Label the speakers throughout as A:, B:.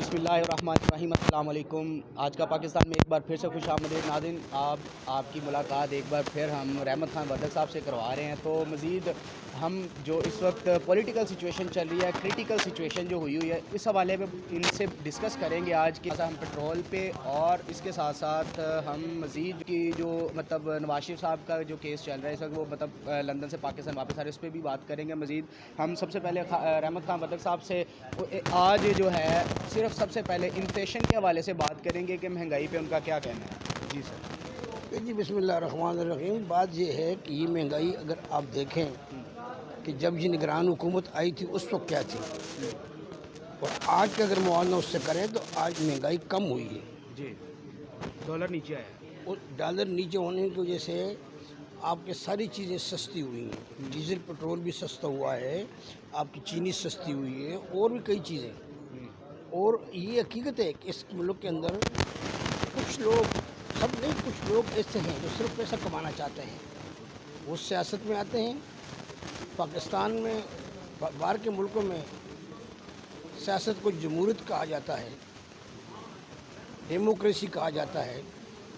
A: بسم اللہ الرحمن الرحیم۔ السلام علیکم۔ آج کا پاکستان میں ایک بار پھر سے خوش آمدید ناظرین۔ آپ کی ملاقات ایک بار پھر ہم رحمت خان وردک صاحب سے کروا رہے ہیں۔ تو مزید ہم جو اس وقت پولیٹیکل سچویشن چل رہی ہے، کریٹیکل سچویشن جو ہوئی ہے، اس حوالے پہ ان سے ڈسکس کریں گے آج کے ہم پیٹرول پہ، اور اس کے ساتھ ساتھ ہم مزید کی جو نواز شریف صاحب کا جو کیس چل رہا ہے اس وقت، وہ لندن سے پاکستان واپس آ رہے ہیں، اس پہ بھی بات کریں گے مزید۔ ہم سب سے پہلے رحمت خان وردک صاحب سے آج جو ہے صرف سب سے پہلے انفلیشن کے حوالے سے بات کریں گے کہ مہنگائی پہ ان کا کیا کہنا ہے۔ جی سر۔
B: جی بسم اللہ الرحمن الرحیم۔ بات یہ ہے کہ یہ مہنگائی اگر آپ دیکھیں کہ جب یہ نگران حکومت آئی تھی اس وقت کیا تھی، اور آج کا اگر موازنہ اس سے کریں تو آج مہنگائی کم ہوئی ہے۔
A: جی، ڈالر نیچے آیا۔
B: اور ڈالر نیچے ہونے کی وجہ سے آپ کے ساری چیزیں سستی ہوئی ہیں۔ ڈیزل پٹرول بھی سستا ہوا ہے، آپ کی چینی سستی ہوئی ہے، اور بھی کئی چیزیں۔ اور یہ حقیقت ہے کہ اس ملک کے اندر کچھ لوگ، سب نہیں، کچھ لوگ ایسے ہیں جو صرف پیسہ کمانا چاہتے ہیں، وہ سیاست میں آتے ہیں۔ پاکستان میں، باہر کے ملکوں میں سیاست کو جمہوریت کہا جاتا ہے، ڈیموکریسی کہا جاتا ہے،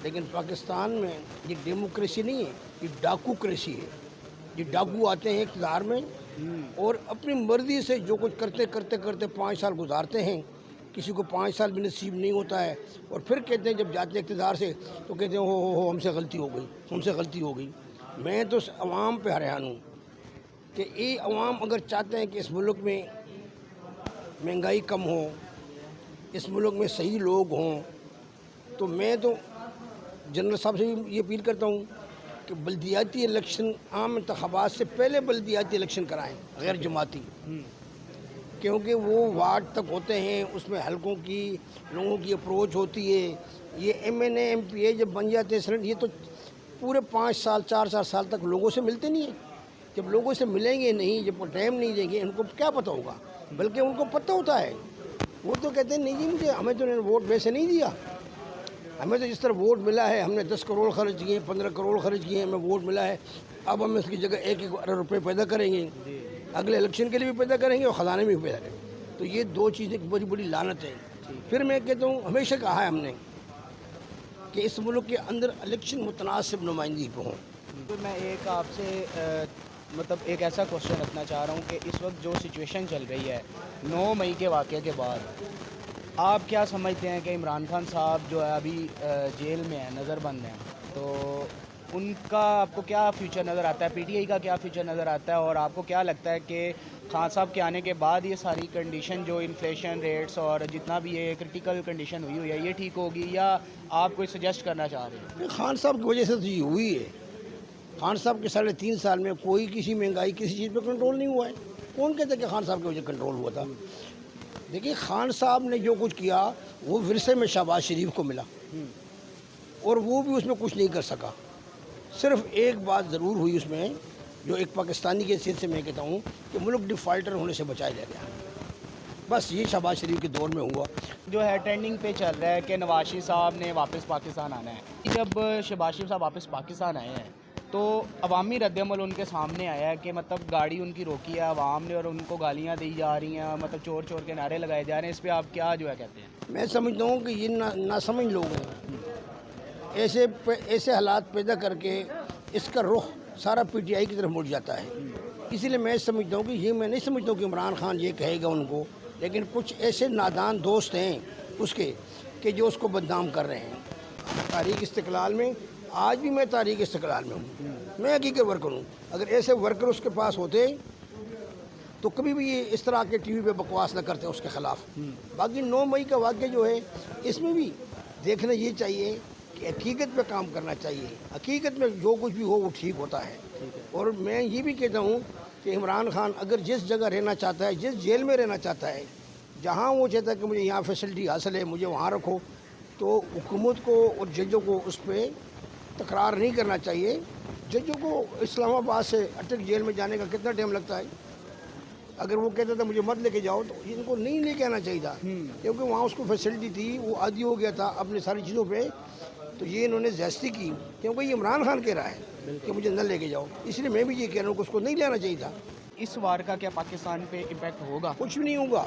B: لیکن پاکستان میں یہ ڈیموکریسی نہیں ہے، یہ ڈاکوکریسی ہے۔ یہ ڈاکو آتے ہیں اقتدار میں اور اپنی مرضی سے جو کچھ کرتے کرتے کرتے 5 سال گزارتے ہیں۔ کسی کو 5 سال بھی نصیب نہیں ہوتا ہے، اور پھر کہتے ہیں جب جاتے اقتدار سے تو کہتے ہیں ہو ہم سے غلطی ہو گئی، ہم سے غلطی ہو گئی۔ میں تو عوام پہ حیران ہوں کہ یہ عوام اگر چاہتے ہیں کہ اس ملک میں مہنگائی کم ہو، اس ملک میں صحیح لوگ ہوں، تو میں تو جنرل صاحب سے بھی یہ اپیل کرتا ہوں کہ بلدیاتی الیکشن، عام انتخابات سے پہلے بلدیاتی الیکشن کرائیں غیر جماعتی، کیونکہ وہ وارڈ تک ہوتے ہیں، اس میں حلقوں کی لوگوں کی اپروچ ہوتی ہے۔ یہ ایم این اے، ایم پی اے جب بن جاتے ہیں سینٹ، یہ تو پورے 5 سال 4 سال تک لوگوں سے ملتے نہیں ہیں۔ جب لوگوں سے ملیں گے نہیں، جب وہ ٹائم نہیں دیں گے، ان کو کیا پتہ ہوگا؟ بلکہ ان کو پتہ ہوتا ہے، وہ تو کہتے ہیں نہیں جی مجھے، ہمیں تو ووٹ ویسے نہیں دیا، ہمیں تو جس طرح ووٹ ملا ہے، ہم نے 10 کروڑ خرچ کیے، 15 کروڑ خرچ کیے، ہمیں ووٹ ملا ہے، اب ہم اس کی جگہ 1 ارب روپے پیدا کریں گے، اگلے الیکشن کے لیے بھی پیدا کریں گے اور خزانے میں بھی پیدا کریں گے۔ تو یہ 2 چیزیں بڑی بڑی لعنت ہے۔ پھر میں کہتا ہوں، ہمیشہ کہا ہے ہم نے کہ اس ملک کے اندر الیکشن متناسب نمائندگی پہ ہوں۔
A: تو میں ایک آپ سے ایک ایسا کوشچن رکھنا چاہ رہا ہوں کہ اس وقت جو سچویشن چل رہی ہے 9 مئی کے واقعے کے بعد، آپ کیا سمجھتے ہیں کہ عمران خان صاحب جو ہے ابھی جیل میں ہیں، نظر بند ہیں، تو ان کا آپ کو کیا فیوچر نظر آتا ہے؟ پی ٹی آئی کا کیا فیوچر نظر آتا ہے؟ اور آپ کو کیا لگتا ہے کہ خان صاحب کے آنے کے بعد یہ ساری کنڈیشن جو انفلیشن ریٹس اور جتنا بھی یہ کرٹیکل کنڈیشن ہوئی ہے، یہ ٹھیک ہوگی، یا آپ کوئی سجیسٹ کرنا چاہ رہے ہیں؟
B: خان صاحب کی وجہ سے تو یہ ہوئی ہے۔ خان صاحب کے 3.5 سال میں کوئی کسی مہنگائی کسی چیز پہ کنٹرول نہیں ہوا ہے۔ کون کہتا ہے کہ خان صاحب کی وجہ سے کنٹرول ہوا تھا؟ دیکھیے، خان صاحب نے جو کچھ کیا وہ ورثے میں شہباز شریف کو ملا، اور وہ بھی اس میں کچھ نہیں کر سکا۔ صرف ایک بات ضرور ہوئی اس میں، جو ایک پاکستانی کی حیثیت سے میں کہتا ہوں کہ ملک ڈیفالٹر ہونے سے بچایا جا گیا، بس یہ شہباز شریف کے دور میں ہوا۔
A: جو ہے ٹرینڈنگ پہ چل رہا ہے کہ نواز شریف صاحب نے واپس پاکستان آنا ہے۔ جب شہباز شریف صاحب واپس پاکستان آئے ہیں تو عوامی رد عمل ان کے سامنے آیا ہے کہ گاڑی ان کی روکی ہے عوام نے اور ان کو گالیاں دی جا رہی ہیں، چور چور کے نعرے لگائے جا رہے ہیں۔ اس پہ آپ کیا جو ہے کہتے ہیں؟
B: میں سمجھتا ہوں کہ یہ ناسمجھ لوگ ہیں، ایسے حالات پیدا کر کے اس کا رخ سارا پی ٹی آئی کی طرف مڑ جاتا ہے۔ اسی لیے میں سمجھتا ہوں کہ یہ، میں نہیں سمجھتا ہوں کہ عمران خان یہ کہے گا ان کو، لیکن کچھ ایسے نادان دوست ہیں اس کے کہ جو اس کو بدنام کر رہے ہیں۔ تحریک استقلال میں، آج بھی میں تحریک استقلال میں ہوں، میں حقیقی ورکر ہوں۔ اگر ایسے ورکر اس کے پاس ہوتے تو کبھی بھی یہ اس طرح کے ٹی وی پہ بکواس نہ کرتے اس کے خلاف۔ باقی 9 مئی کا واقعہ جو ہے، اس میں بھی دیکھنا یہ چاہیے کہ حقیقت پہ کام کرنا چاہیے۔ حقیقت میں جو کچھ بھی ہو وہ ٹھیک ہوتا ہے۔ اور میں یہ بھی کہتا ہوں کہ عمران خان اگر جس جگہ رہنا چاہتا ہے، جس جیل میں رہنا چاہتا ہے، جہاں وہ چاہتا ہے کہ مجھے یہاں فیسلٹی حاصل ہے، مجھے وہاں رکھو، تو حکومت کو اور ججوں کو اس پہ تکرار نہیں کرنا چاہیے۔ ججوں کو اسلام آباد سے اٹک جیل میں جانے کا کتنا ٹائم لگتا ہے؟ اگر وہ کہتا تھا مجھے مت لے کے جاؤ تو ان کو نہیں لے کے آنا چاہیے تھا، کیونکہ وہاں اس کو فیسلٹی تھی، وہ عادی ہو گیا تھا اپنی ساری چیزوں پہ۔ تو یہ انہوں نے زیادتی کی، کیونکہ یہ عمران خان کہہ رہا ہے کہ مجھے نہ لے کے جاؤ، اس لیے میں بھی یہ کہہ رہا ہوں کہ اس کو نہیں لینا چاہیے تھا۔
A: اس وار کا کیا پاکستان پہ امپیکٹ ہوگا؟
B: کچھ بھی نہیں ہوگا،